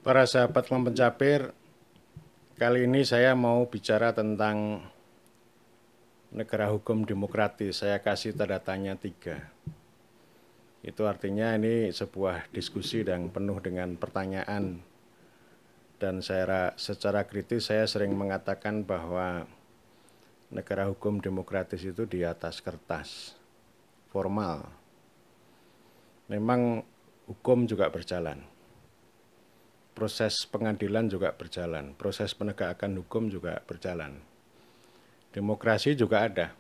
Para sahabat pencapir, kali ini saya mau bicara tentang negara hukum demokratis. Saya kasih tanda tanya 3. Itu artinya ini sebuah diskusi dan penuh dengan pertanyaan. Dan secara kritis saya sering mengatakan bahwa negara hukum demokratis itu di atas kertas, formal. Memang hukum juga berjalan. Proses pengadilan juga berjalan, proses penegakan hukum juga berjalan. Demokrasi juga ada.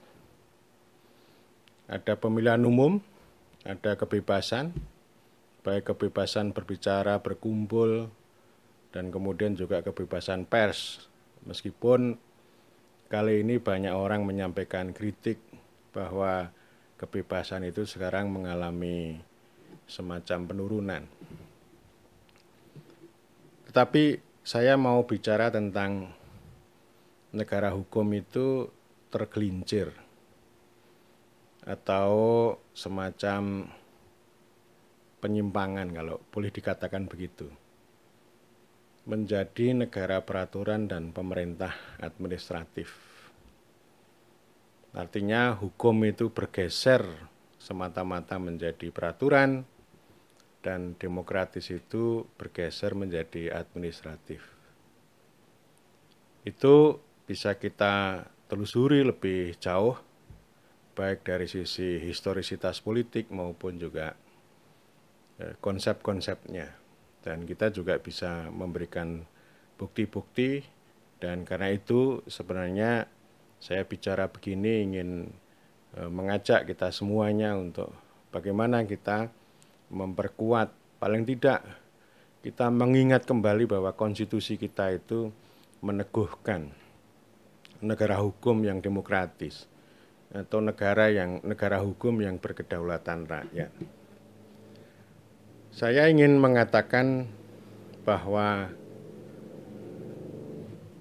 Ada pemilihan umum, ada kebebasan, baik kebebasan berbicara, berkumpul, dan kemudian juga kebebasan pers. Meskipun kali ini banyak orang menyampaikan kritik bahwa kebebasan itu sekarang mengalami semacam penurunan. Tetapi saya mau bicara tentang negara hukum itu tergelincir atau semacam penyimpangan, kalau boleh dikatakan begitu, menjadi negara peraturan dan pemerintah administratif. Artinya hukum itu bergeser semata-mata menjadi peraturan, dan demokratis itu bergeser menjadi administratif. Itu bisa kita telusuri lebih jauh, baik dari sisi historisitas politik maupun juga konsep-konsepnya. Dan kita juga bisa memberikan bukti-bukti, dan karena itu sebenarnya saya bicara begini ingin mengajak kita semuanya untuk bagaimana kita memperkuat, paling tidak kita mengingat kembali bahwa konstitusi kita itu meneguhkan negara hukum yang demokratis atau negara hukum yang berkedaulatan rakyat. Saya ingin mengatakan bahwa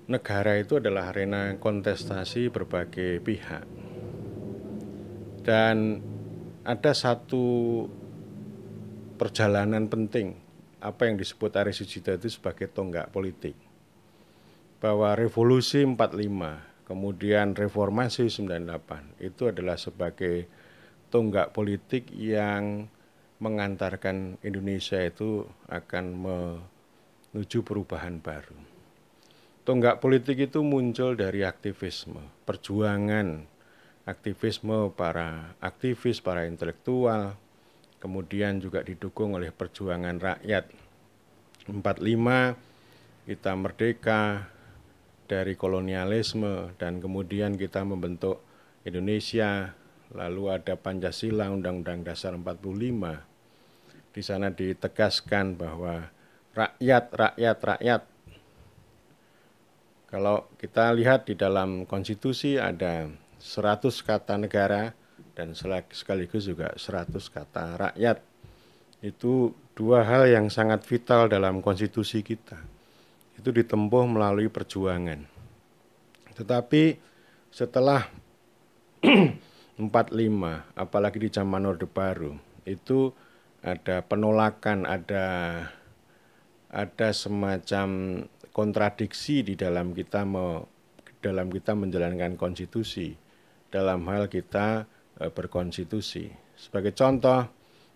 negara itu adalah arena kontestasi berbagai pihak. Dan ada satu perjalanan penting, apa yang disebut Arie Sujito itu sebagai tonggak politik. Bahwa revolusi 45, kemudian reformasi 98, itu adalah sebagai tonggak politik yang mengantarkan Indonesia itu akan menuju perubahan baru. Tonggak politik itu muncul dari aktivisme, perjuangan aktivisme para aktivis, para intelektual, kemudian juga didukung oleh perjuangan rakyat. 45 kita merdeka dari kolonialisme, dan kemudian kita membentuk Indonesia, lalu ada Pancasila, Undang-Undang Dasar 45. Di sana ditegaskan bahwa rakyat, rakyat, rakyat. Kalau kita lihat di dalam konstitusi ada 100 kata negara dan sekaligus juga 100 kata rakyat. Itu dua hal yang sangat vital dalam konstitusi kita. Itu ditempuh melalui perjuangan. Tetapi setelah 45, apalagi di zaman Orde Baru, itu ada penolakan, ada semacam kontradiksi di dalam kita menjalankan konstitusi, dalam hal kita berkonstitusi. Sebagai contoh,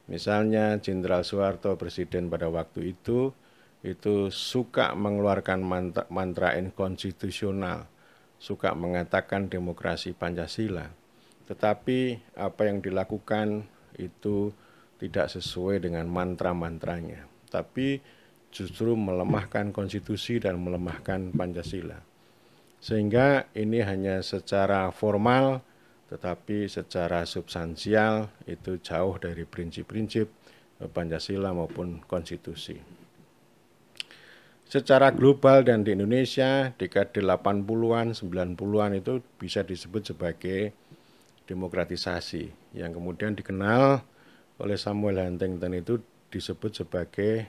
misalnya Jenderal Soeharto, presiden pada waktu itu suka mengeluarkan mantra inkonstitusional, suka mengatakan demokrasi Pancasila. Tetapi apa yang dilakukan itu tidak sesuai dengan mantra-mantranya, tapi justru melemahkan konstitusi dan melemahkan Pancasila. Sehingga ini hanya secara formal, tetapi secara substansial itu jauh dari prinsip-prinsip Pancasila maupun konstitusi. Secara global dan di Indonesia, dekade 80-an, 90-an itu bisa disebut sebagai demokratisasi, yang kemudian dikenal oleh Samuel Huntington itu disebut sebagai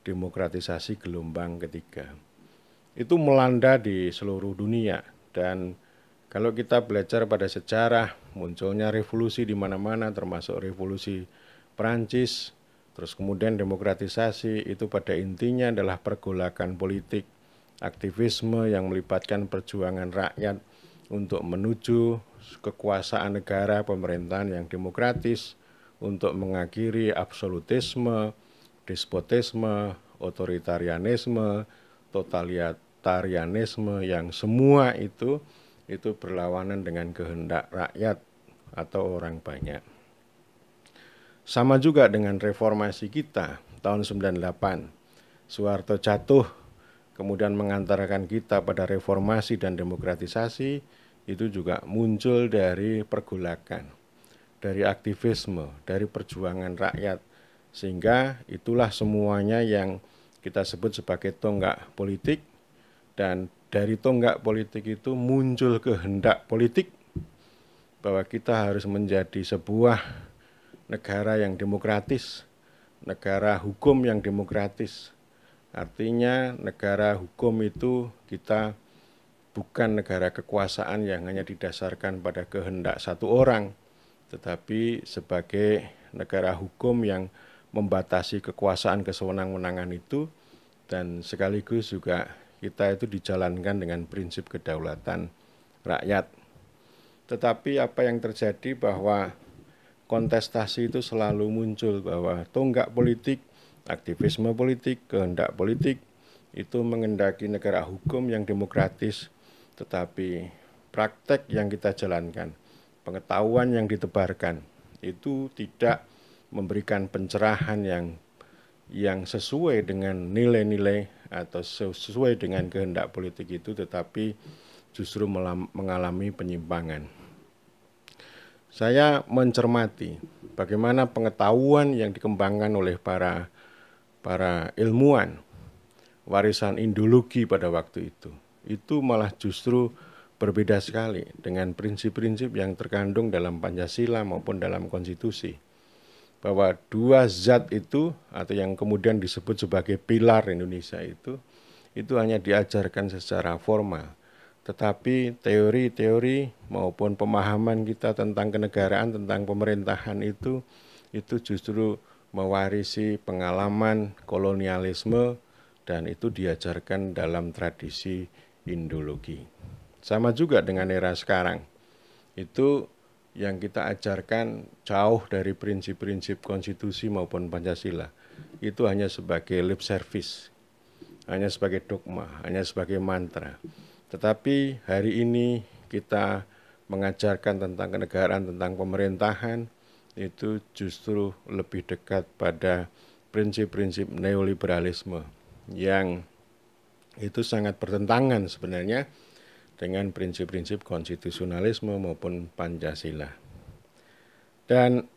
demokratisasi gelombang ketiga. Itu melanda di seluruh dunia, dan kalau kita belajar pada sejarah, munculnya revolusi di mana-mana, termasuk revolusi Perancis, Terus kemudian demokratisasi itu pada intinya adalah pergolakan politik, aktivisme yang melibatkan perjuangan rakyat untuk menuju kekuasaan negara pemerintahan yang demokratis, untuk mengakhiri absolutisme, despotisme, otoritarianisme, totalitarianisme yang semua itu berlawanan dengan kehendak rakyat atau orang banyak. Sama juga dengan reformasi kita tahun 98. Soeharto jatuh, kemudian mengantarkan kita pada reformasi dan demokratisasi, itu juga muncul dari pergolakan, dari aktivisme, dari perjuangan rakyat. Sehingga itulah semuanya yang kita sebut sebagai tonggak politik, dan dari tonggak politik itu muncul kehendak politik bahwa kita harus menjadi sebuah negara yang demokratis, negara hukum yang demokratis. Artinya negara hukum itu kita bukan negara kekuasaan yang hanya didasarkan pada kehendak satu orang, tetapi sebagai negara hukum yang membatasi kekuasaan kesewenang-wenangan itu, dan sekaligus juga kita itu dijalankan dengan prinsip kedaulatan rakyat. Tetapi apa yang terjadi bahwa kontestasi itu selalu muncul bahwa tonggak politik, aktivisme politik, kehendak politik itu mengendaki negara hukum yang demokratis, tetapi praktek yang kita jalankan, pengetahuan yang ditebarkan itu tidak memberikan pencerahan yang sesuai dengan nilai-nilai atau sesuai dengan kehendak politik itu, tetapi justru mengalami penyimpangan. Saya mencermati bagaimana pengetahuan yang dikembangkan oleh para ilmuwan warisan Indologi pada waktu itu malah justru berbeda sekali dengan prinsip-prinsip yang terkandung dalam Pancasila maupun dalam konstitusi. Bahwa dua zat itu atau yang kemudian disebut sebagai pilar Indonesia itu hanya diajarkan secara formal. Tetapi teori-teori maupun pemahaman kita tentang kenegaraan, tentang pemerintahan itu justru mewarisi pengalaman kolonialisme, dan itu diajarkan dalam tradisi Indologi. Sama juga dengan era sekarang, itu yang kita ajarkan jauh dari prinsip-prinsip konstitusi maupun Pancasila. Itu hanya sebagai lip service, hanya sebagai dogma, hanya sebagai mantra. Tetapi hari ini kita mengajarkan tentang kenegaraan, tentang pemerintahan, itu justru lebih dekat pada prinsip-prinsip neoliberalisme yang itu sangat bertentangan sebenarnya dengan prinsip-prinsip konstitusionalisme maupun Pancasila. Dan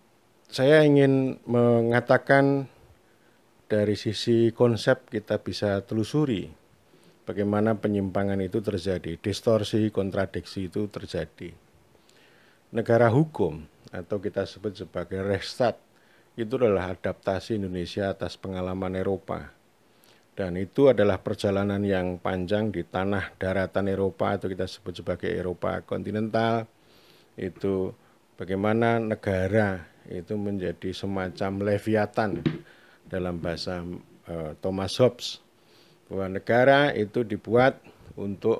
saya ingin mengatakan dari sisi konsep kita bisa telusuri bagaimana penyimpangan itu terjadi, distorsi, kontradiksi itu terjadi. Negara hukum atau kita sebut sebagai Rechtsstaat itu adalah adaptasi Indonesia atas pengalaman Eropa. Dan itu adalah perjalanan yang panjang di tanah daratan Eropa atau kita sebut sebagai Eropa kontinental. Itu bagaimana negara itu menjadi semacam leviatan dalam bahasa Thomas Hobbes, bahwa negara itu dibuat untuk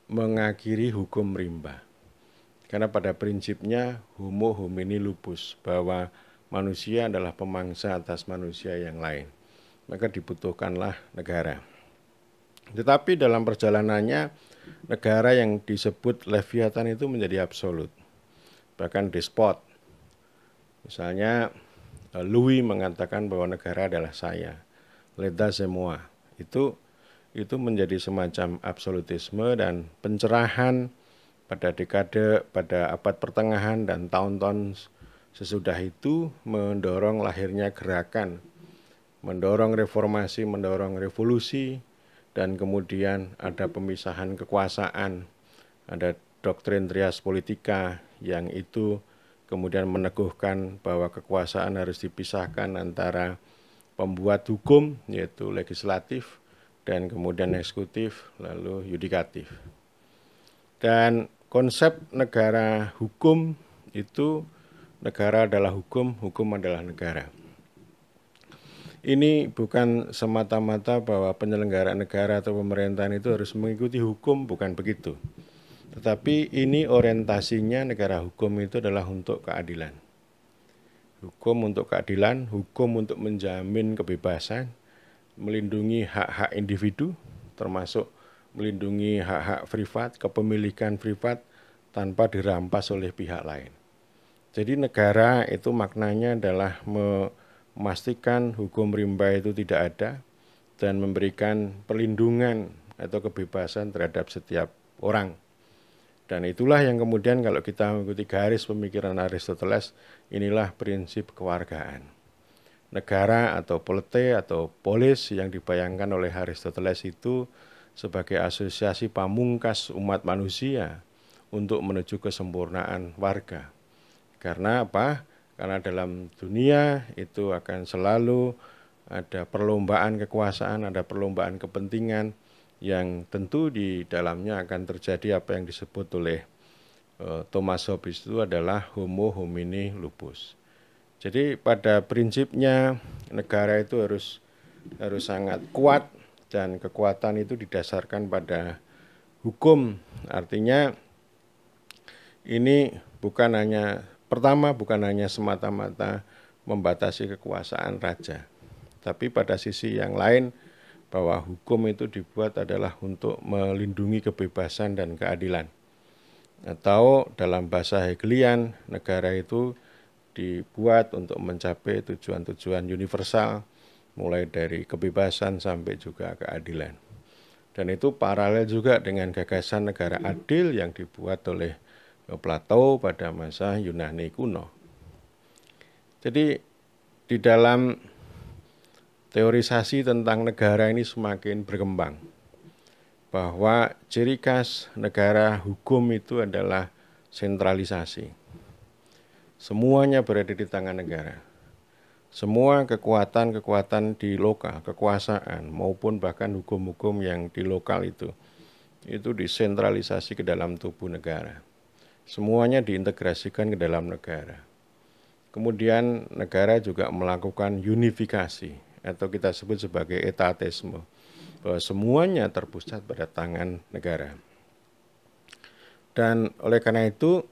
mengakhiri hukum rimba. Karena pada prinsipnya homo homini lupus, bahwa manusia adalah pemangsa atas manusia yang lain. Maka dibutuhkanlah negara. Tetapi dalam perjalanannya, negara yang disebut leviatan itu menjadi absolut, bahkan despot. Misalnya Louis mengatakan bahwa negara adalah saya, l'état c'est moi. Itu menjadi semacam absolutisme, dan pencerahan pada dekade, pada abad pertengahan dan tahun-tahun sesudah itu mendorong lahirnya gerakan, mendorong reformasi, mendorong revolusi, dan kemudian ada pemisahan kekuasaan, ada doktrin trias politika yang itu kemudian meneguhkan bahwa kekuasaan harus dipisahkan antara pembuat hukum, yaitu legislatif, dan kemudian eksekutif, lalu yudikatif. Dan konsep negara hukum itu negara adalah hukum, hukum adalah negara. Ini bukan semata-mata bahwa penyelenggara negara atau pemerintahan itu harus mengikuti hukum, bukan begitu. Tetapi ini orientasinya negara hukum itu adalah untuk keadilan. Hukum untuk keadilan, hukum untuk menjamin kebebasan, melindungi hak-hak individu, termasuk melindungi hak-hak privat, kepemilikan privat tanpa dirampas oleh pihak lain. Jadi negara itu maknanya adalah memastikan hukum rimba itu tidak ada dan memberikan perlindungan atau kebebasan terhadap setiap orang. Dan itulah yang kemudian kalau kita mengikuti garis pemikiran Aristoteles, inilah prinsip kewargaan. Negara atau polite atau polis yang dibayangkan oleh Aristoteles itu sebagai asosiasi pamungkas umat manusia untuk menuju kesempurnaan warga. Karena apa? Karena dalam dunia itu akan selalu ada perlombaan kekuasaan, ada perlombaan kepentingan yang tentu di dalamnya akan terjadi apa yang disebut oleh Thomas Hobbes itu adalah homo homini lupus. Jadi pada prinsipnya negara itu harus sangat kuat dan kekuatan itu didasarkan pada hukum. Artinya ini bukan hanya semata-mata membatasi kekuasaan raja, tapi pada sisi yang lain bahwa hukum itu dibuat adalah untuk melindungi kebebasan dan keadilan. Atau dalam bahasa Hegelian, negara itu dibuat untuk mencapai tujuan-tujuan universal, mulai dari kebebasan sampai juga keadilan. Dan itu paralel juga dengan gagasan negara adil yang dibuat oleh Plato pada masa Yunani kuno. Jadi di dalam teorisasi tentang negara ini semakin berkembang, bahwa ciri khas negara hukum itu adalah sentralisasi. Semuanya berada di tangan negara. Semua kekuatan-kekuatan di lokal, kekuasaan maupun bahkan hukum-hukum yang di lokal itu disentralisasi ke dalam tubuh negara. Semuanya diintegrasikan ke dalam negara. Kemudian negara juga melakukan unifikasi atau kita sebut sebagai etatisme, bahwa semuanya terpusat pada tangan negara. Dan oleh karena itu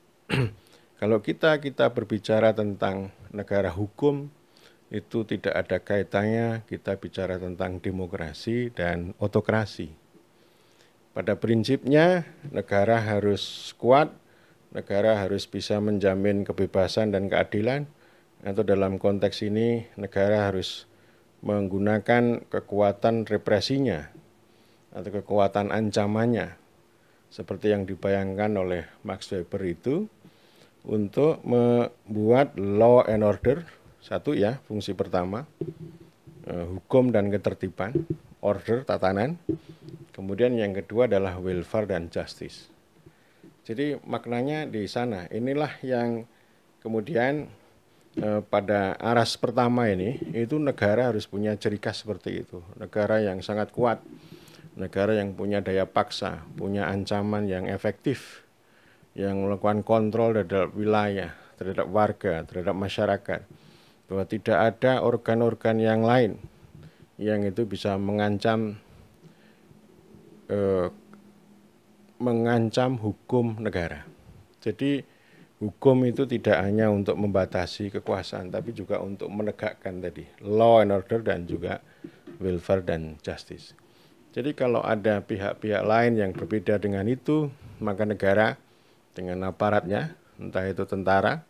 kalau kita berbicara tentang negara hukum, itu tidak ada kaitannya kita bicara tentang demokrasi dan otokrasi. Pada prinsipnya negara harus kuat, negara harus bisa menjamin kebebasan dan keadilan, atau dalam konteks ini negara harus menggunakan kekuatan represinya atau kekuatan ancamannya seperti yang dibayangkan oleh Max Weber itu untuk membuat law and order. Satu ya, fungsi pertama, hukum dan ketertiban, order, tatanan. Kemudian yang kedua adalah welfare dan justice. Jadi maknanya di sana. Inilah yang kemudian pada aras pertama ini, itu negara harus punya ciri khas seperti itu. Negara yang sangat kuat, negara yang punya daya paksa, punya ancaman yang efektif, yang melakukan kontrol terhadap wilayah, terhadap warga, terhadap masyarakat. Bahwa tidak ada organ-organ yang lain yang itu bisa mengancam hukum negara. Jadi hukum itu tidak hanya untuk membatasi kekuasaan, tapi juga untuk menegakkan tadi law and order dan juga welfare dan justice. Jadi kalau ada pihak-pihak lain yang berbeda dengan itu, maka negara dengan aparatnya, entah itu tentara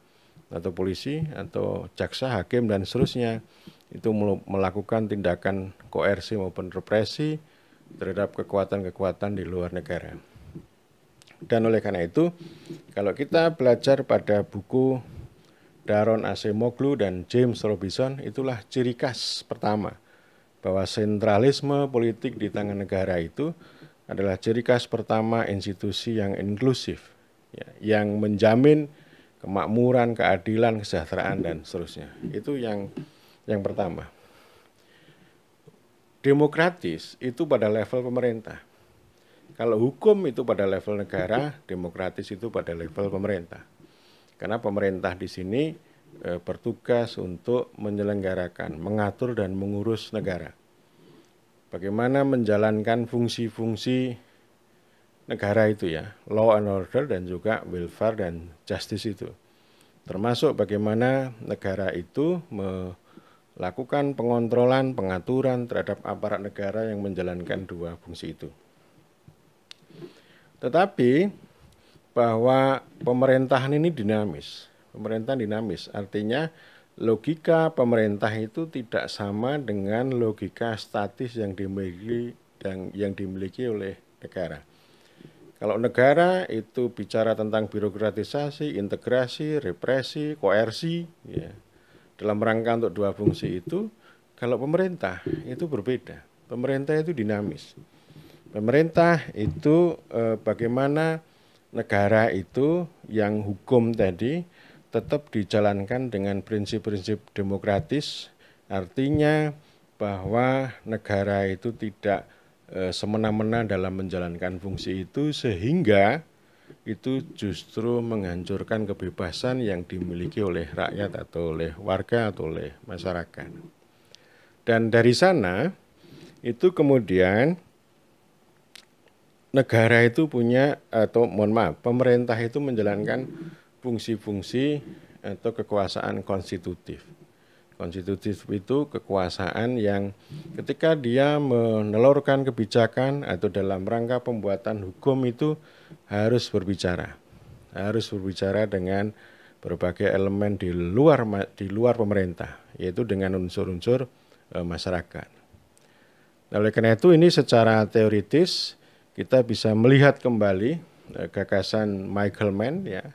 atau polisi atau jaksa, hakim dan seterusnya, itu melakukan tindakan koersi maupun represi terhadap kekuatan-kekuatan di luar negara. Dan oleh karena itu, kalau kita belajar pada buku Daron Acemoglu dan James Robinson, itulah ciri khas pertama, bahwa sentralisme politik di tangan negara itu adalah ciri khas pertama institusi yang inklusif, ya, yang menjamin kemakmuran, keadilan, kesejahteraan, dan seterusnya. Itu yang pertama. Demokratis itu pada level pemerintah. Kalau hukum itu pada level negara, demokratis itu pada level pemerintah. Karena pemerintah di sini bertugas untuk menyelenggarakan, mengatur dan mengurus negara. Bagaimana menjalankan fungsi-fungsi negara itu ya, law and order dan juga welfare dan justice itu. Termasuk bagaimana negara itu melakukan pengontrolan, pengaturan terhadap aparat negara yang menjalankan dua fungsi itu. Tetapi bahwa pemerintahan ini dinamis. Pemerintahan dinamis, artinya logika pemerintah itu tidak sama dengan logika statis yang dimiliki oleh negara. Kalau negara itu bicara tentang birokratisasi, integrasi, represi, koersi, ya, dalam rangka untuk dua fungsi itu, kalau pemerintah itu berbeda. Pemerintah itu dinamis. Pemerintah itu bagaimana negara itu yang hukum tadi tetap dijalankan dengan prinsip-prinsip demokratis, artinya bahwa negara itu tidak semena-mena dalam menjalankan fungsi itu, sehingga itu justru menghancurkan kebebasan yang dimiliki oleh rakyat atau oleh warga atau oleh masyarakat. Dan dari sana itu kemudian negara itu punya, atau mohon maaf, pemerintah itu menjalankan fungsi-fungsi atau kekuasaan konstitutif. Konstitutif itu kekuasaan yang ketika dia menelurkan kebijakan atau dalam rangka pembuatan hukum itu harus berbicara. Harus berbicara dengan berbagai elemen di luar pemerintah, yaitu dengan unsur-unsur masyarakat. Oleh karena itu ini secara teoritis kita bisa melihat kembali gagasan Michael Mann ya.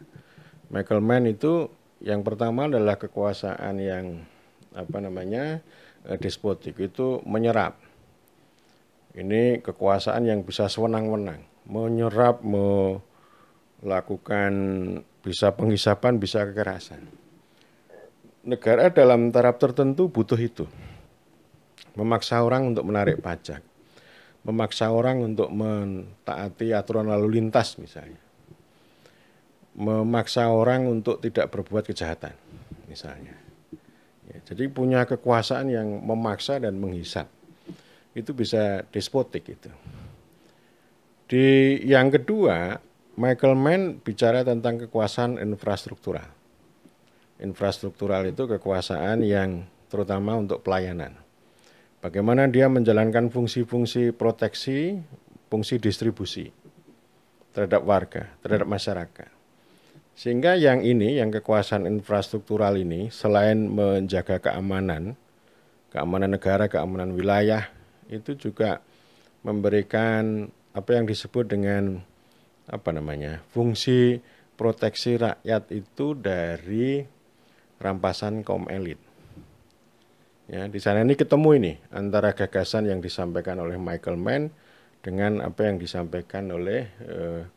Michael Mann itu yang pertama adalah kekuasaan yang despotik, itu menyerap. Ini kekuasaan yang bisa sewenang-wenang, menyerap, melakukan bisa penghisapan, bisa kekerasan. Negara dalam taraf tertentu butuh itu. Memaksa orang untuk menarik pajak, memaksa orang untuk mentaati aturan lalu lintas misalnya, memaksa orang untuk tidak berbuat kejahatan misalnya. Ya, jadi punya kekuasaan yang memaksa dan menghisap. Itu bisa despotik itu. Di yang kedua, Michael Mann bicara tentang kekuasaan infrastruktural. Infrastruktural itu kekuasaan yang terutama untuk pelayanan. Bagaimana dia menjalankan fungsi-fungsi proteksi, fungsi distribusi terhadap warga, terhadap masyarakat. Sehingga yang kekuasaan infrastruktural ini selain menjaga keamanan negara, keamanan wilayah, itu juga memberikan apa yang disebut dengan fungsi proteksi rakyat itu dari rampasan kaum elit. Ya, di sana ini ketemu ini antara gagasan yang disampaikan oleh Michael Mann dengan apa yang disampaikan oleh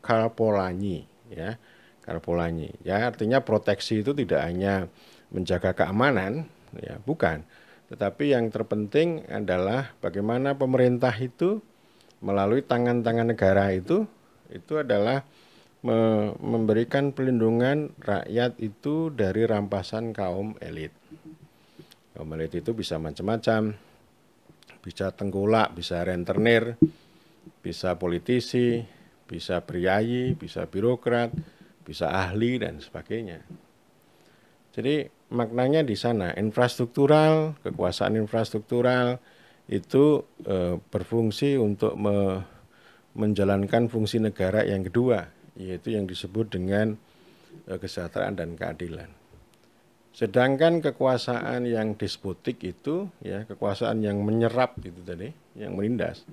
Karl Polanyi, ya. Karl Polanyi. Ya, artinya proteksi itu tidak hanya menjaga keamanan, ya, bukan. Tetapi yang terpenting adalah bagaimana pemerintah itu melalui tangan-tangan negara itu adalah memberikan perlindungan rakyat itu dari rampasan kaum elit. Kaum elit itu bisa macam-macam, bisa tengkulak, bisa rentenir, bisa politisi, bisa priayi, bisa birokrat, bisa ahli dan sebagainya. Jadi maknanya di sana infrastruktural, kekuasaan infrastruktural itu berfungsi untuk menjalankan fungsi negara yang kedua, yaitu yang disebut dengan kesejahteraan dan keadilan. Sedangkan kekuasaan yang despotik itu, ya, kekuasaan yang menyerap itu tadi, yang menindas,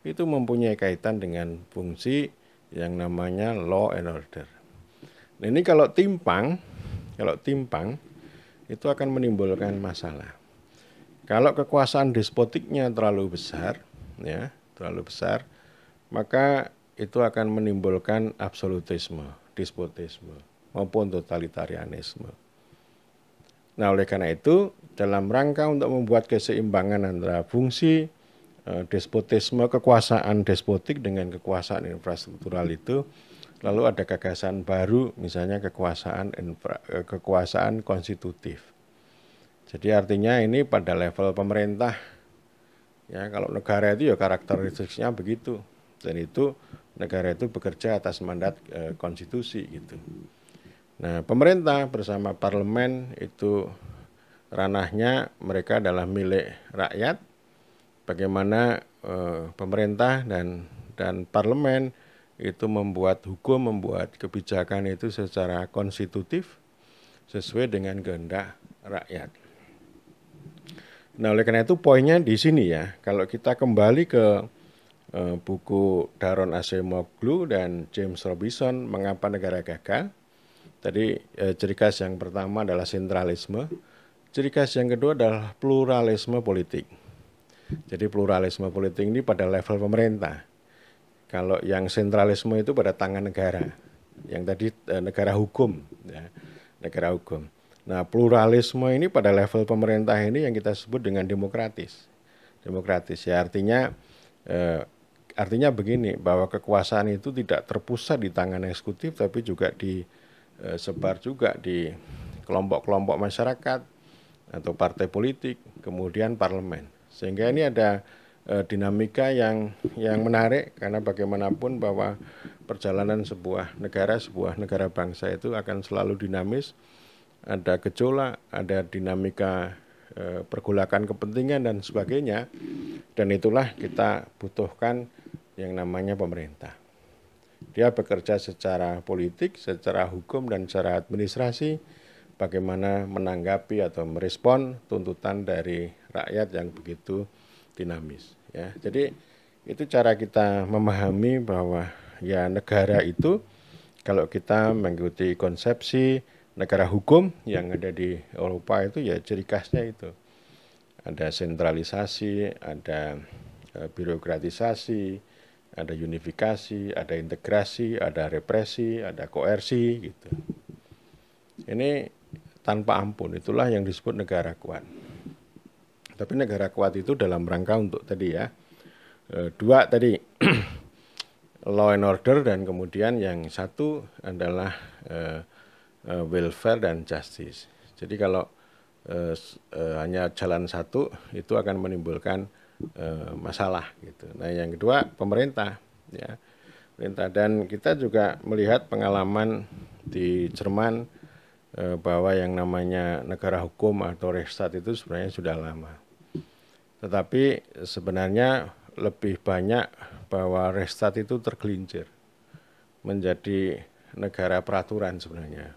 itu mempunyai kaitan dengan fungsi yang namanya law and order. Nah, ini kalau timpang itu akan menimbulkan masalah. Kalau kekuasaan despotiknya terlalu besar, maka itu akan menimbulkan absolutisme, despotisme maupun totalitarianisme. Nah, oleh karena itu, dalam rangka untuk membuat keseimbangan antara fungsi despotisme, kekuasaan despotik dengan kekuasaan infrastruktural itu, Lalu ada gagasan baru, misalnya kekuasaan konstitutif. Jadi artinya ini pada level pemerintah, ya kalau negara itu ya karakteristiknya begitu, dan itu negara itu bekerja atas mandat konstitusi gitu. Nah, pemerintah bersama parlemen itu ranahnya mereka adalah milik rakyat. Bagaimana pemerintah dan parlemen itu membuat hukum, membuat kebijakan itu secara konstitutif sesuai dengan kehendak rakyat. Nah, oleh karena itu poinnya di sini ya, kalau kita kembali ke buku Daron Acemoglu dan James Robinson, Mengapa Negara Gagal. Tadi ciri khas yang pertama adalah sentralisme, ciri khas yang kedua adalah pluralisme politik. Jadi pluralisme politik ini pada level pemerintah. Kalau yang sentralisme itu pada tangan negara, yang tadi negara hukum, ya, negara hukum. Nah, pluralisme ini pada level pemerintah ini yang kita sebut dengan demokratis. Demokratis ya artinya begini, bahwa kekuasaan itu tidak terpusat di tangan eksekutif, tapi juga disebar juga di kelompok-kelompok masyarakat atau partai politik, kemudian parlemen. Sehingga ini ada dinamika yang menarik, karena bagaimanapun bahwa perjalanan sebuah negara bangsa itu akan selalu dinamis, ada gejolak, ada dinamika pergolakan kepentingan dan sebagainya, dan itulah kita butuhkan yang namanya pemerintah. Dia bekerja secara politik, secara hukum, dan secara administrasi, bagaimana menanggapi atau merespon tuntutan dari rakyat yang begitu dinamis. Ya, jadi itu cara kita memahami bahwa ya negara itu, kalau kita mengikuti konsepsi negara hukum yang ada di Eropa itu, ya ciri khasnya itu. Ada sentralisasi, ada birokratisasi, ada unifikasi, ada integrasi, ada represi, ada koersi gitu. Ini tanpa ampun, itulah yang disebut negara kuat. Tapi negara kuat itu dalam rangka untuk tadi ya, dua tadi, law and order, dan kemudian yang satu adalah welfare dan justice. Jadi kalau hanya jalan satu itu akan menimbulkan masalah gitu. Nah, yang kedua pemerintah ya. Pemerintah, dan kita juga melihat pengalaman di Jerman bahwa yang namanya negara hukum atau Rechtsstaat itu sebenarnya sudah lama. Tetapi sebenarnya lebih banyak bahwa Rechtsstaat itu tergelincir menjadi negara peraturan sebenarnya.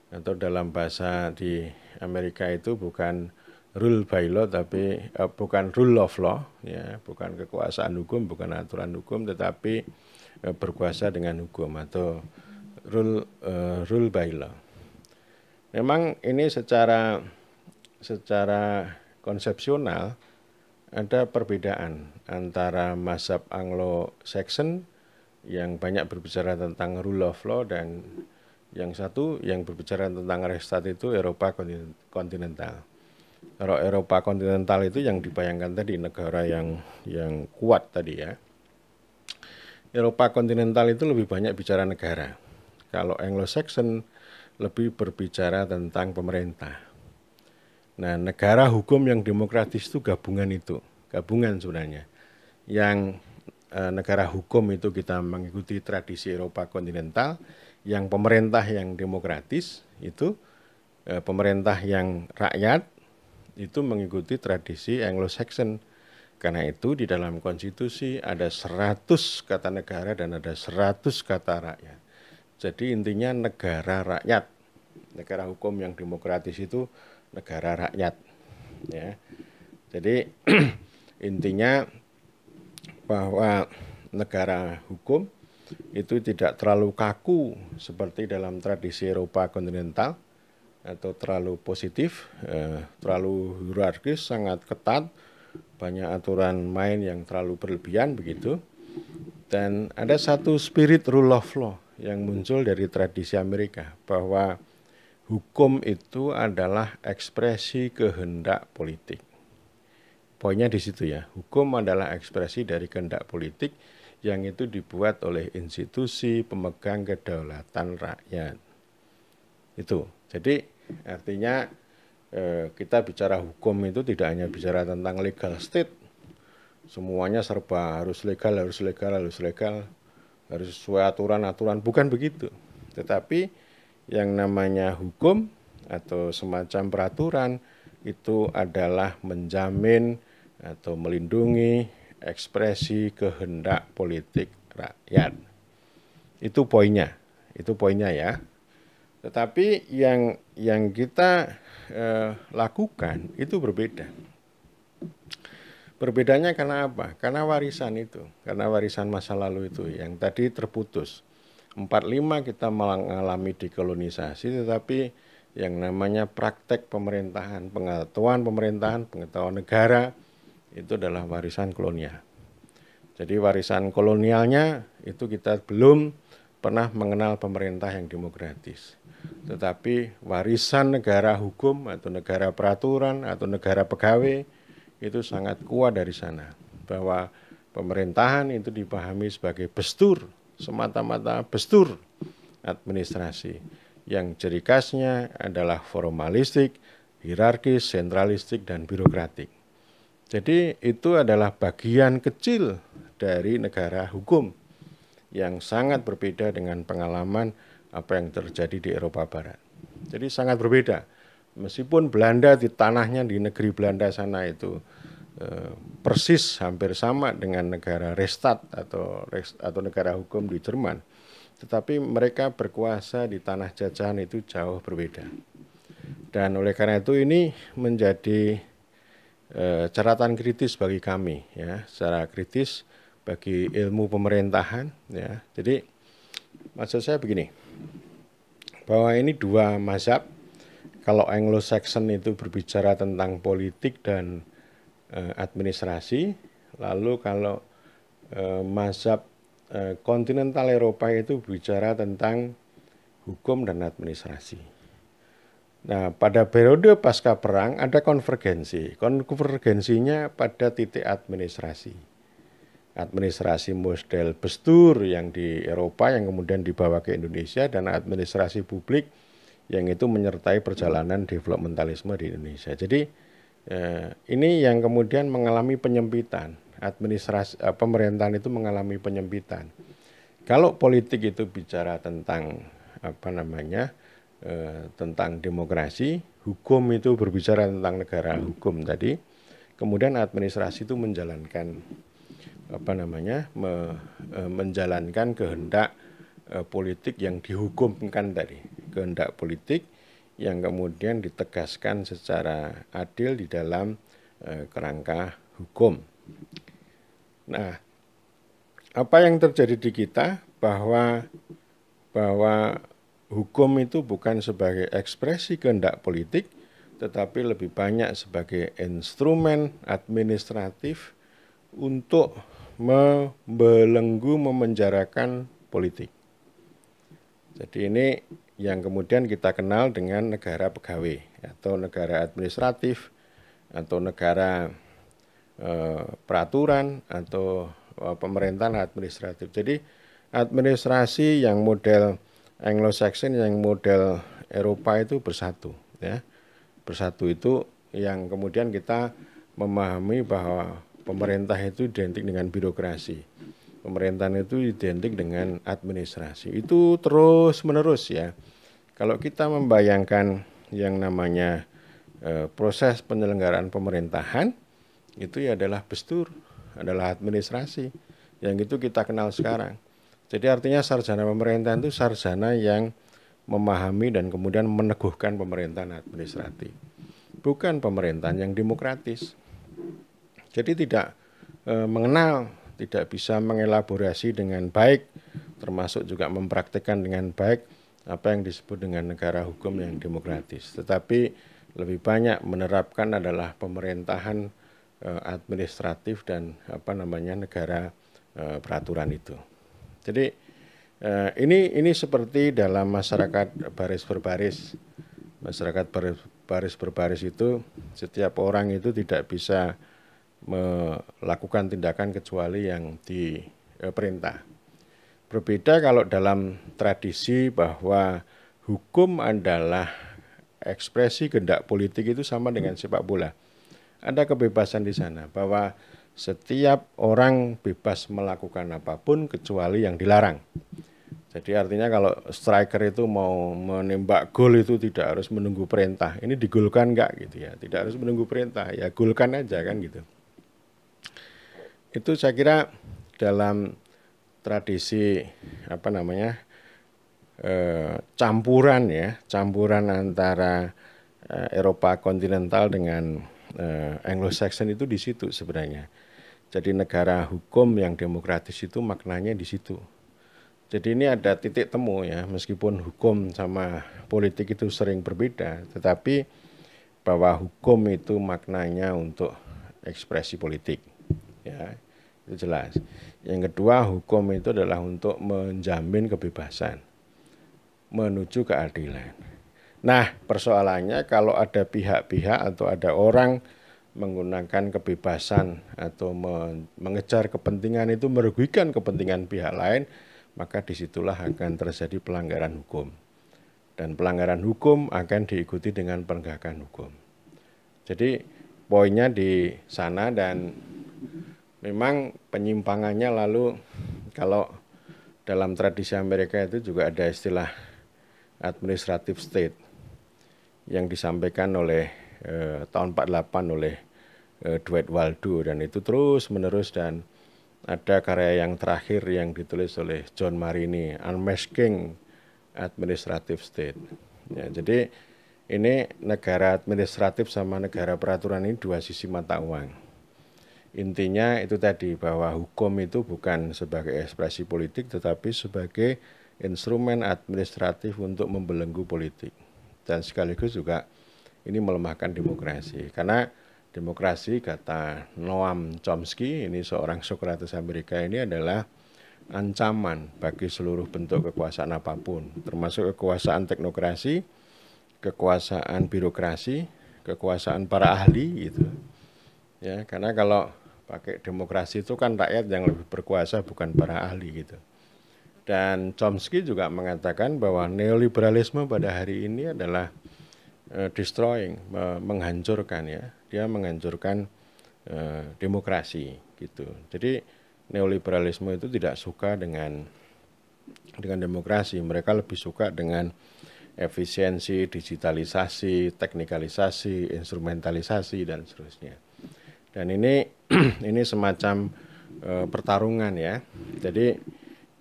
Atau dalam bahasa di Amerika itu bukan rule by law, tapi bukan rule of law, ya, bukan kekuasaan hukum, bukan aturan hukum, tetapi berkuasa dengan hukum atau rule by law. Memang ini secara konsepsional ada perbedaan antara mazhab Anglo-Saxon yang banyak berbicara tentang rule of law, dan yang satu yang berbicara tentang Rechtsstaat itu Eropa kontinental. Kalau Eropa kontinental itu yang dibayangkan tadi, negara yang kuat tadi ya. Eropa kontinental itu lebih banyak bicara negara. Kalau Anglo-Saxon lebih berbicara tentang pemerintah. Nah, negara hukum yang demokratis itu gabungan sebenarnya. Yang negara hukum itu kita mengikuti tradisi Eropa kontinental, yang pemerintah yang demokratis itu pemerintah yang rakyat itu mengikuti tradisi Anglo-Saxon. Karena itu di dalam konstitusi ada 100 kata negara dan ada 100 kata rakyat. Jadi intinya negara rakyat. Negara hukum yang demokratis itu negara rakyat. Ya. Jadi intinya bahwa negara hukum itu tidak terlalu kaku seperti dalam tradisi Eropa kontinental, atau terlalu positif, terlalu hierarkis, sangat ketat, banyak aturan main yang terlalu berlebihan begitu. Dan ada satu spirit rule of law yang muncul dari tradisi Amerika, bahwa hukum itu adalah ekspresi kehendak politik. Poinnya di situ ya, hukum adalah ekspresi dari kehendak politik yang itu dibuat oleh institusi pemegang kedaulatan rakyat. Itu. Jadi artinya kita bicara hukum itu tidak hanya bicara tentang legal state, semuanya serba harus legal, harus legal, harus legal, harus sesuai aturan-aturan, bukan begitu. Tetapi yang namanya hukum atau semacam peraturan itu adalah menjamin atau melindungi ekspresi kehendak politik rakyat. Itu poinnya ya. Tetapi yang kita lakukan itu berbeda. Berbedanya karena apa? Karena warisan itu, karena warisan masa lalu itu yang tadi terputus. 45 kita mengalami dekolonisasi, tetapi yang namanya praktek pemerintahan, pengetahuan pemerintahan, pengetahuan negara itu adalah warisan kolonial. Jadi warisan kolonialnya itu kita belum pernah mengenal pemerintah yang demokratis. Tetapi warisan negara hukum atau negara peraturan atau negara pegawai itu sangat kuat dari sana. Bahwa pemerintahan itu dipahami sebagai bestur, semata-mata bestur administrasi. Yang ciri khasnya adalah formalistik, hierarkis, sentralistik, dan birokratik. Jadi itu adalah bagian kecil dari negara hukum yang sangat berbeda dengan pengalaman apa yang terjadi di Eropa Barat. Jadi sangat berbeda. Meskipun Belanda di tanahnya di negeri Belanda sana itu persis hampir sama dengan negara Reichsstaat atau negara hukum di Jerman, tetapi mereka berkuasa di tanah jajahan itu jauh berbeda. Dan oleh karena itu ini menjadi catatan kritis bagi kami ya, secara kritis bagi ilmu pemerintahan ya. Jadi maksud saya begini, bahwa ini dua mazhab. Kalau Anglo-Saxon itu berbicara tentang politik dan administrasi, lalu kalau mazhab kontinental Eropa itu bicara tentang hukum dan administrasi. Nah, pada periode pasca perang ada konvergensi. Konvergensinya pada titik administrasi. Administrasi model bestur yang di Eropa yang kemudian dibawa ke Indonesia, dan administrasi publik yang itu menyertai perjalanan developmentalisme di Indonesia. Jadi ini yang kemudian mengalami penyempitan. Administrasi pemerintahan itu mengalami penyempitan. Kalau politik itu bicara tentang tentang demokrasi, hukum itu berbicara tentang negara hukum tadi, kemudian administrasi itu menjalankan menjalankan kehendak politik yang dihukumkan tadi, kehendak politik yang kemudian ditegaskan secara adil di dalam kerangka hukum. Nah, apa yang terjadi di kita bahwa hukum itu bukan sebagai ekspresi kehendak politik, tetapi lebih banyak sebagai instrumen administratif untuk membelenggu, memenjarakan politik. Jadi ini yang kemudian kita kenal dengan negara pegawai atau negara administratif atau negara peraturan atau pemerintahan administratif. Jadi administrasi yang model Anglo-Saxon, yang model Eropa itu bersatu ya. Bersatu itu yang kemudian kita memahami bahwa pemerintah itu identik dengan birokrasi. Pemerintahan itu identik dengan administrasi. Itu terus-menerus ya. Kalau kita membayangkan yang namanya proses penyelenggaraan pemerintahan, itu ya adalah bestur, adalah administrasi. Yang itu kita kenal sekarang. Jadi artinya sarjana pemerintahan itu sarjana yang memahami dan kemudian meneguhkan pemerintahan administratif. Bukan pemerintahan yang demokratis. Jadi tidak mengenal, tidak bisa mengelaborasi dengan baik, termasuk juga mempraktikkan dengan baik apa yang disebut dengan negara hukum yang demokratis. Tetapi lebih banyak menerapkan adalah pemerintahan administratif dan negara peraturan itu. Jadi ini seperti dalam masyarakat baris berbaris. Masyarakat baris berbaris itu setiap orang itu tidak bisa melakukan tindakan kecuali yang perintah. Berbeda kalau dalam tradisi bahwa hukum adalah ekspresi kehendak politik, itu sama dengan sepak bola. Ada kebebasan di sana bahwa setiap orang bebas melakukan apapun kecuali yang dilarang. Jadi artinya kalau striker itu mau menembak gol itu tidak harus menunggu perintah. Ini digolkan enggak gitu ya. Tidak harus menunggu perintah, ya golkan aja kan gitu. Itu saya kira dalam tradisi campuran antara Eropa kontinental dengan Anglo-Saxon itu di situ sebenarnya. Jadi negara hukum yang demokratis itu maknanya di situ. Jadi ini ada titik temu ya, meskipun hukum sama politik itu sering berbeda, tetapi bahwa hukum itu maknanya untuk ekspresi politik. Ya, itu jelas. Yang kedua, hukum itu adalah untuk menjamin kebebasan, menuju keadilan. Nah, persoalannya kalau ada pihak-pihak atau ada orang menggunakan kebebasan atau mengejar kepentingan itu merugikan kepentingan pihak lain, maka disitulah akan terjadi pelanggaran hukum. Dan pelanggaran hukum akan diikuti dengan penegakan hukum. Jadi poinnya di sana, dan memang penyimpangannya lalu kalau dalam tradisi Amerika itu juga ada istilah administrative state yang disampaikan oleh tahun 48 oleh Dwight Waldo, dan itu terus menerus, dan ada karya yang terakhir yang ditulis oleh John Marini, Unmasking Administrative State. Ya, jadi ini negara administratif sama negara peraturan ini dua sisi mata uang. Intinya itu tadi, bahwa hukum itu bukan sebagai ekspresi politik tetapi sebagai instrumen administratif untuk membelenggu politik. Dan sekaligus juga ini melemahkan demokrasi. Karena demokrasi, kata Noam Chomsky, ini seorang Sokrates Amerika, ini adalah ancaman bagi seluruh bentuk kekuasaan apapun, termasuk kekuasaan teknokrasi, kekuasaan birokrasi, kekuasaan para ahli gitu. Ya, karena kalau pakai demokrasi itu kan rakyat yang lebih berkuasa, bukan para ahli gitu. Dan Chomsky juga mengatakan bahwa neoliberalisme pada hari ini adalah destroying, menghancurkan ya. Dia menghancurkan demokrasi gitu. Jadi neoliberalisme itu tidak suka dengan demokrasi. Mereka lebih suka dengan efisiensi, digitalisasi, teknikalisasi, instrumentalisasi, dan seterusnya. Dan ini ini semacam pertarungan ya. Jadi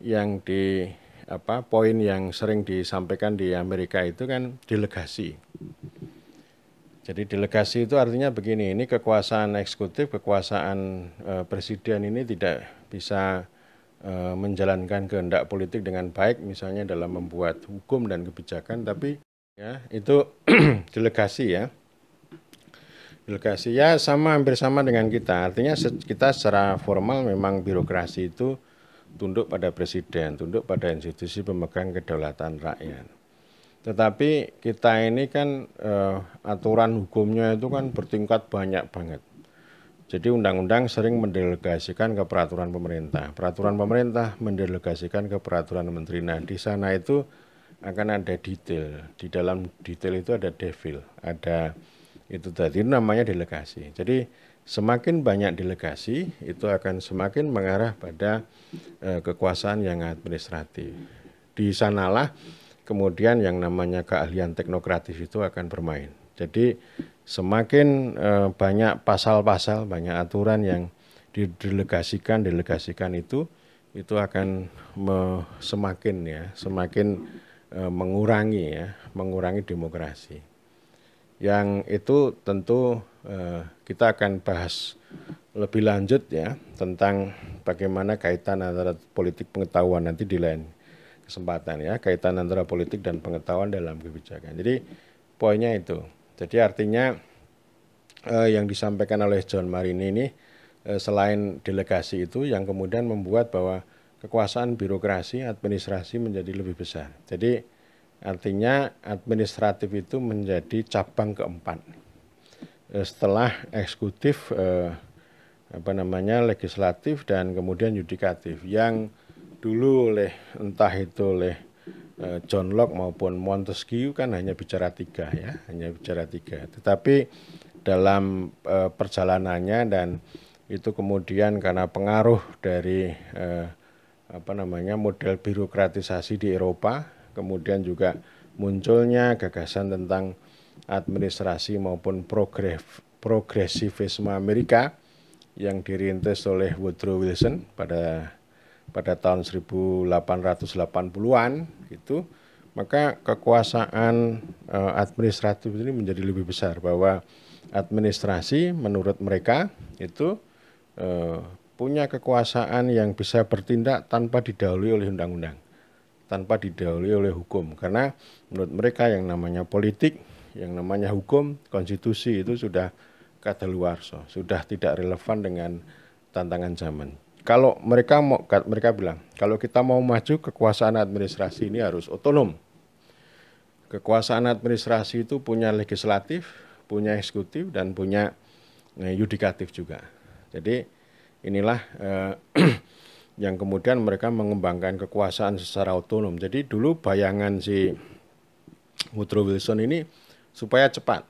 yang poin yang sering disampaikan di Amerika itu kan delegasi. Jadi delegasi itu artinya begini, ini kekuasaan eksekutif, kekuasaan presiden ini tidak bisa menjalankan kehendak politik dengan baik, misalnya dalam membuat hukum dan kebijakan, tapi ya itu delegasi ya. Delegasi ya hampir sama dengan kita, artinya kita secara formal memang birokrasi itu tunduk pada presiden, tunduk pada institusi pemegang kedaulatan rakyat. Tetapi kita ini kan aturan hukumnya itu kan bertingkat banyak banget. Jadi undang-undang sering mendelegasikan ke peraturan pemerintah. Peraturan pemerintah mendelegasikan ke peraturan menteri. Nah, di sana itu akan ada detail. Di dalam detail itu ada devil, ada itu tadi namanya delegasi. Jadi semakin banyak delegasi itu akan semakin mengarah pada kekuasaan yang administratif. Di sanalah kemudian yang namanya keahlian teknokratis itu akan bermain. Jadi semakin banyak pasal-pasal, banyak aturan yang didelegasikan itu akan semakin mengurangi demokrasi. Yang itu tentu kita akan bahas lebih lanjut ya tentang bagaimana kaitan antara politik pengetahuan nanti di lain kesempatan ya, kaitan antara politik dan pengetahuan dalam kebijakan. Jadi poinnya itu. Jadi artinya yang disampaikan oleh John Marini ini selain delegasi itu yang kemudian membuat bahwa kekuasaan birokrasi, administrasi menjadi lebih besar. Jadi artinya administratif itu menjadi cabang keempat. Setelah eksekutif, legislatif dan kemudian yudikatif, yang dulu entah itu oleh John Locke maupun Montesquieu kan hanya bicara tiga ya, hanya bicara tiga. Tetapi dalam perjalanannya, dan itu kemudian karena pengaruh dari model birokratisasi di Eropa, kemudian juga munculnya gagasan tentang administrasi maupun progresivisme Amerika yang dirintis oleh Woodrow Wilson pada tahun 1880-an gitu. Maka kekuasaan administratif ini menjadi lebih besar, bahwa administrasi menurut mereka itu punya kekuasaan yang bisa bertindak tanpa didahului oleh undang-undang, tanpa didahului oleh hukum. Karena menurut mereka yang namanya politik, yang namanya hukum, konstitusi itu sudah kadaluarsa, sudah tidak relevan dengan tantangan zaman. Kalau mereka bilang, kalau kita mau maju, kekuasaan administrasi ini harus otonom. Kekuasaan administrasi itu punya legislatif, punya eksekutif, dan punya yudikatif juga. Jadi inilah yang kemudian mereka mengembangkan kekuasaan secara otonom. Jadi dulu bayangan si Woodrow Wilson ini supaya cepat,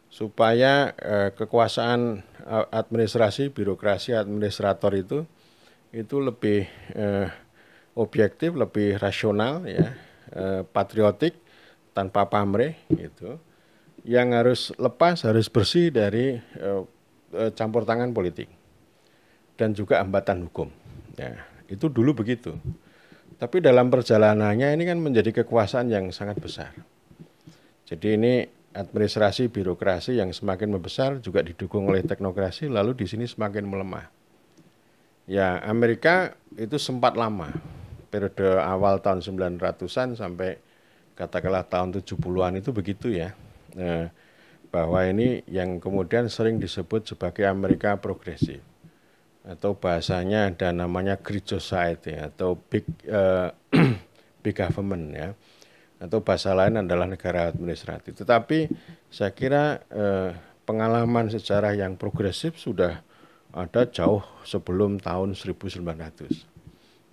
supaya kekuasaan administrasi, birokrasi, administrator itu lebih objektif, lebih rasional, ya, patriotik, tanpa pamrih, gitu. Yang harus lepas, harus bersih dari campur tangan politik dan juga hambatan hukum. Ya, itu dulu begitu. Tapi dalam perjalanannya ini kan menjadi kekuasaan yang sangat besar. Jadi ini administrasi, birokrasi yang semakin membesar juga didukung oleh teknokrasi, lalu di sini semakin melemah. Ya, Amerika itu sempat lama, periode awal tahun 900-an sampai katakanlah tahun 70-an itu begitu ya. Bahwa ini yang kemudian sering disebut sebagai Amerika progresif, atau bahasanya ada namanya Great Society atau big government ya, atau bahasa lain adalah negara administratif. Tetapi saya kira pengalaman sejarah yang progresif sudah ada jauh sebelum tahun 1900.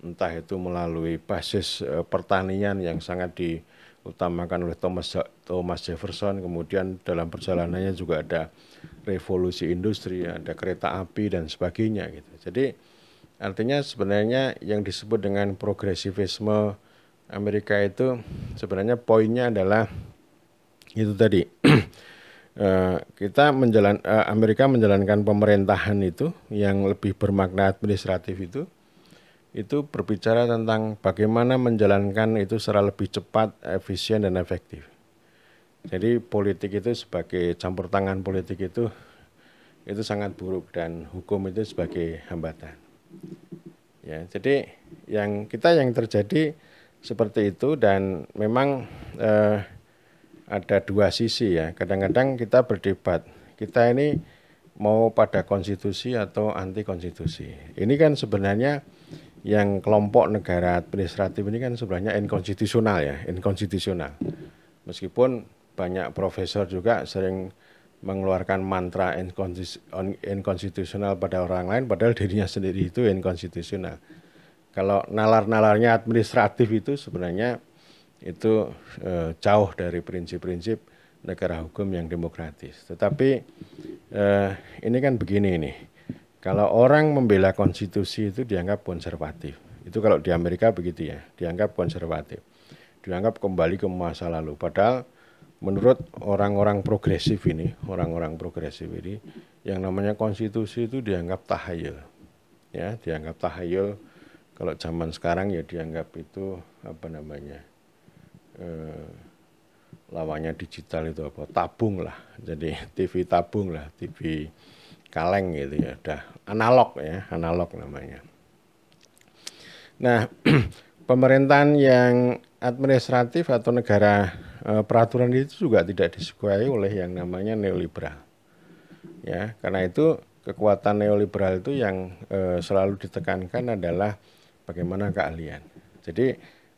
Entah itu melalui basis pertanian yang sangat diutamakan oleh Thomas Jefferson, kemudian dalam perjalanannya juga ada revolusi industri, ada kereta api dan sebagainya gitu. Jadi artinya sebenarnya yang disebut dengan progresivisme Amerika itu sebenarnya poinnya adalah itu tadi. Amerika menjalankan pemerintahan itu yang lebih bermakna administratif itu berbicara tentang bagaimana menjalankan itu secara lebih cepat, efisien, dan efektif. Jadi politik itu sebagai campur tangan politik itu sangat buruk, dan hukum itu sebagai hambatan. Ya, jadi yang terjadi seperti itu, dan memang ada dua sisi ya. Kadang-kadang kita berdebat, kita ini mau pada konstitusi atau anti konstitusi. Ini kan sebenarnya yang kelompok negara administratif ini kan sebenarnya inkonstitusional ya, inkonstitusional. Meskipun banyak profesor juga sering mengeluarkan mantra inkonstitusional pada orang lain, padahal dirinya sendiri itu inkonstitusional. Kalau nalar-nalarnya administratif itu sebenarnya itu jauh dari prinsip-prinsip negara hukum yang demokratis. Tetapi ini kan begini nih, kalau orang membela konstitusi itu dianggap konservatif. Itu kalau di Amerika begitu ya, dianggap konservatif, dianggap kembali ke masa lalu. Padahal menurut orang-orang progresif ini, yang namanya konstitusi itu dianggap tahayul, ya, dianggap tahayul. Kalau zaman sekarang ya dianggap itu lawannya digital itu apa, tabung lah, jadi TV tabung lah, TV kaleng gitu ya, udah analog ya, analog namanya. Nah, pemerintahan yang administratif atau negara peraturan itu juga tidak disukai oleh yang namanya neoliberal. Ya, karena itu kekuatan neoliberal itu yang selalu ditekankan adalah bagaimana keahlian. Jadi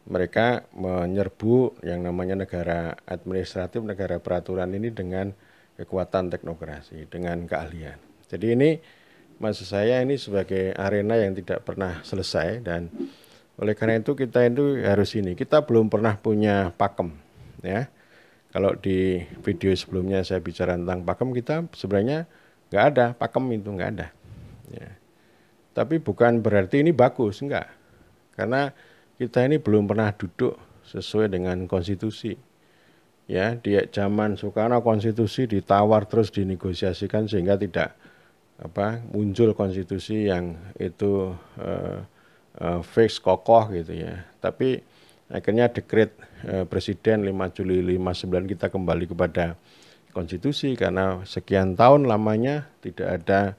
mereka menyerbu yang namanya negara administratif, negara peraturan ini dengan kekuatan teknokrasi, dengan keahlian. Jadi ini maksud saya ini sebagai arena yang tidak pernah selesai, dan oleh karena itu kita itu harus kita belum pernah punya pakem ya. Kalau di video sebelumnya saya bicara tentang pakem, kita sebenarnya nggak ada pakem, itu nggak ada ya. Tapi bukan berarti ini bagus, enggak, karena kita ini belum pernah duduk sesuai dengan konstitusi ya. Di zaman Soekarno konstitusi ditawar terus dinegosiasikan sehingga tidak muncul konstitusi yang itu fix kokoh gitu ya. Tapi akhirnya dekret Presiden 5 Juli 59 kita kembali kepada konstitusi karena sekian tahun lamanya tidak ada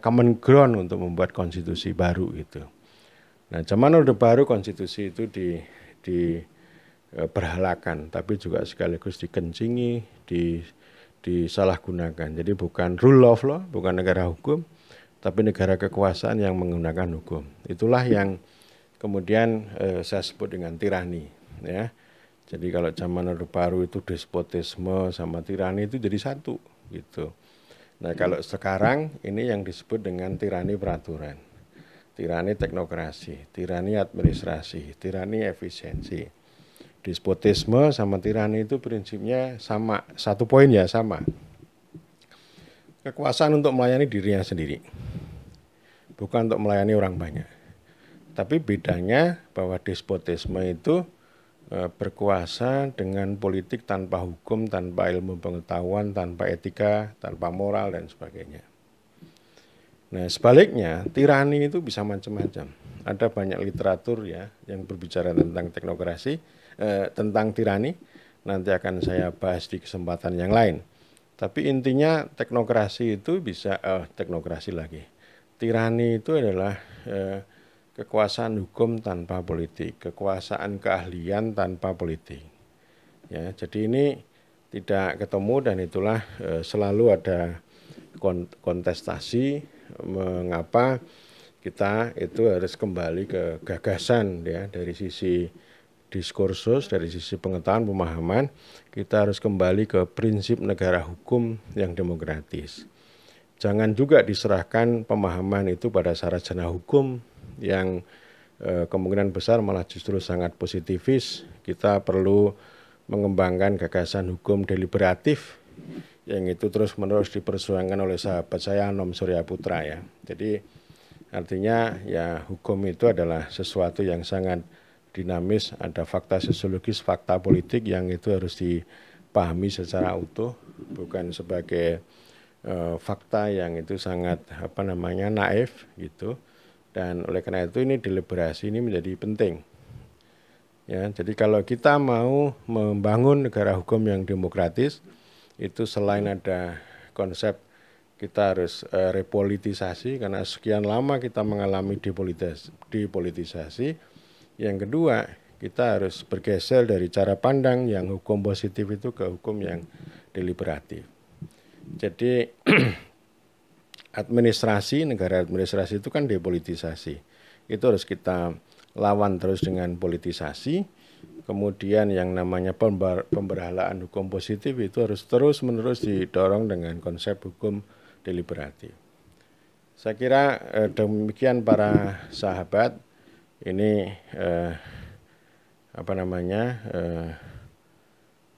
common ground untuk membuat konstitusi baru gitu. Nah, zaman Orde Baru konstitusi itu diperhalakan, tapi juga sekaligus dikencingi, disalahgunakan. Jadi bukan rule of law, bukan negara hukum, tapi negara kekuasaan yang menggunakan hukum. Itulah yang kemudian saya sebut dengan tirani ya. Jadi kalau zaman Orde Baru itu despotisme sama tirani itu jadi satu gitu. Nah, kalau sekarang ini yang disebut dengan tirani peraturan, tirani teknokrasi, tirani administrasi, tirani efisiensi. Despotisme sama tirani itu prinsipnya sama, satu poin ya, sama. Kekuasaan untuk melayani dirinya sendiri, bukan untuk melayani orang banyak. Tapi bedanya bahwa despotisme itu berkuasa dengan politik tanpa hukum, tanpa ilmu pengetahuan, tanpa etika, tanpa moral dan sebagainya. Nah, sebaliknya tirani itu bisa macam-macam. Ada banyak literatur ya yang berbicara tentang teknokrasi, tentang tirani. Nanti akan saya bahas di kesempatan yang lain. Tapi intinya teknokrasi itu bisa teknokrasi lagi. Tirani itu adalah kekuasaan hukum tanpa politik, kekuasaan keahlian tanpa politik. Ya, jadi ini tidak ketemu, dan itulah selalu ada kontestasi mengapa kita itu harus kembali ke gagasan ya, dari sisi diskursus, dari sisi pengetahuan, pemahaman, kita harus kembali ke prinsip negara hukum yang demokratis. Jangan juga diserahkan pemahaman itu pada sarjana hukum yang kemungkinan besar malah justru sangat positivis. Kita perlu mengembangkan gagasan hukum deliberatif yang itu terus-menerus diperjuangkan oleh sahabat saya Anom Surya Putra ya. Jadi artinya ya hukum itu adalah sesuatu yang sangat dinamis, ada fakta sosiologis, fakta politik yang itu harus dipahami secara utuh, bukan sebagai fakta yang itu sangat naif gitu. Dan oleh karena itu ini deliberasi ini menjadi penting. Ya, jadi kalau kita mau membangun negara hukum yang demokratis, itu selain ada konsep kita harus repolitisasi karena sekian lama kita mengalami depolitisasi. Yang kedua, kita harus bergeser dari cara pandang yang hukum positif itu ke hukum yang deliberatif. Jadi administrasi, negara administrasi itu kan depolitisasi. Itu harus kita lawan terus dengan politisasi. Kemudian yang namanya pemberhalaan hukum positif itu harus terus-menerus didorong dengan konsep hukum deliberatif. Saya kira demikian para sahabat. Ini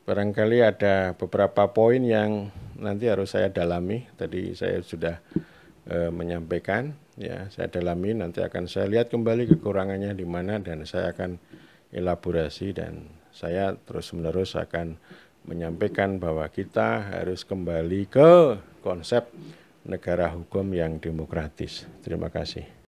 barangkali ada beberapa poin yang nanti harus saya dalami. Tadi saya sudah menyampaikan, ya saya dalami. Nanti akan saya lihat kembali kekurangannya di mana dan saya akan elaborasi, dan saya terus-menerus akan menyampaikan bahwa kita harus kembali ke konsep negara hukum yang demokratis. Terima kasih.